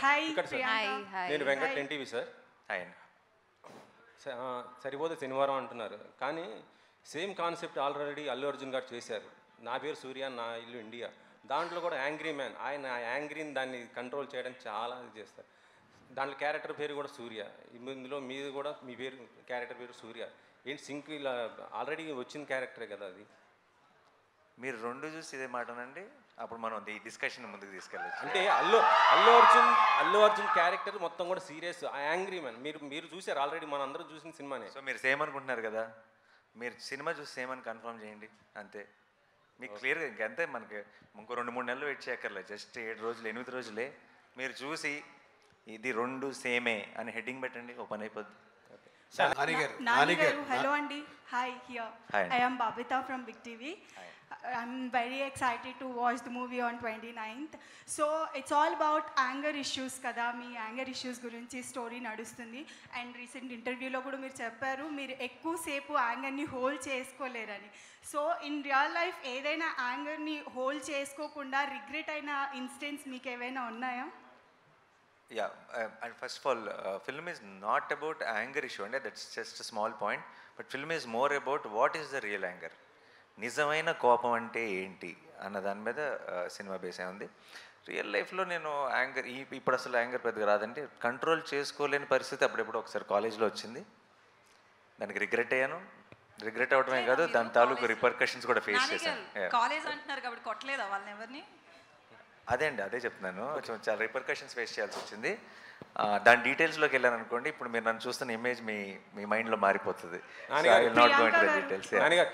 Hi ఇక్కడ sir నేను Venkat NTV sir. Hi. సరిపోతే శనివారం అంటున్నారు, కానీ same concept already Allu Arjun గారు చేశారు. నా పేరు సూర్య, నా ఇల్లు ఇండియా. దాంట్లో కూడా యాంగ్రీ మ్యాన్, ఆయన యాంగ్రీని దాన్ని కంట్రోల్ చేయడానికి చాలా చేస్తారు. దాంట్లో క్యారెక్టర్ పేరు కూడా సూర్య. ఇందులో మీది కూడా మీ పేరు క్యారెక్టర్ పేరు సూర్య. ఏంటి సింక్ ఇలా ఆల్రెడీ వచ్చిన క్యారెక్టరే కదా అది. మీరు రెండు చూసి ఇదే మాటనండి, అప్పుడు మనం ఈ డిస్కషన్ ముందుకు తీసుకెళ్ళచ్చు. అంటే అల్లు అర్జున్ క్యారెక్టర్ మొత్తం కూడా సీరియస్, యాంగ్రీ మ్యాన్. మీరు చూసారు ఆల్రెడీ, మన అందరూ చూసిన సినిమానే. సో మీరు సేమ్ అనుకుంటున్నారు కదా, మీరు సినిమా చూసి సేమ్ అని కన్ఫర్మ్ చేయండి అంతే. మీకు క్లియర్గా ఇంకంతే, మనకి ఇంకో 2-3 నెలలు వెయిట్ చేయక్కర్లేదు, జస్ట్ 7 రోజులు 8 రోజులే. మీరు చూసి ఇది రెండు సేమే అని హెడ్డింగ్ పెట్టండి, ఓపెన్ అయిపోద్ది. Nani garu, hello Andy. Hi, here. Hi. I am Babita from Big TV. Hi. I'm very excited to watch the movie on 29th. So it's all about anger issues kada. మీ anger issues గురించి story నడుస్తుంది. And recent ఇంటర్వ్యూలో కూడా మీరు చెప్పారు మీరు ఎక్కువసేపు యాంగర్ని హోల్డ్ చేసుకోలేరని. సో ఇన్ రియల్ లైఫ్ ఏదైనా యాంగర్ని హోల్డ్ చేసుకోకుండా రిగ్రెట్ అయిన ఇన్సిడెంట్స్ మీకు ఏవైనా ఉన్నాయా? Yeah, and first of all, film is not about anger issue, and that's just a small point. But film is more about what is the real anger. నిజమైన కోపం అంటే ఏంటి అన్న దాని మీద సినిమా బేస్ అయి ఉంది. రియల్ లైఫ్లో నేను యాంగర్ ఇప్పుడు అసలు యాంగర్ పెద్దగా రాదంటే, కంట్రోల్ చేసుకోలేని పరిస్థితి అప్పుడెప్పుడు ఒకసారి కాలేజ్లో వచ్చింది. దానికి రిగ్రెట్ అయ్యాను. రిగ్రెట్ అవడమే కాదు, దాని తాలూకు రిపర్కషన్స్ కూడా ఫేస్ చేశాను. కాలేజ్ అంటున్నారు కాబట్టి కొట్టలేదా వాళ్ళని ఎవరిని? అదే అండి, అదే చెప్తున్నాను. చాలా రిపర్కషన్స్ ఫేస్ చేయాల్సి వచ్చింది. దాని డీటెయిల్స్లోకి వెళ్ళాను అనుకోండి, ఇప్పుడు మీరు నన్ను చూస్తున్న ఇమేజ్ మీ మైండ్లో మారిపోతుంది.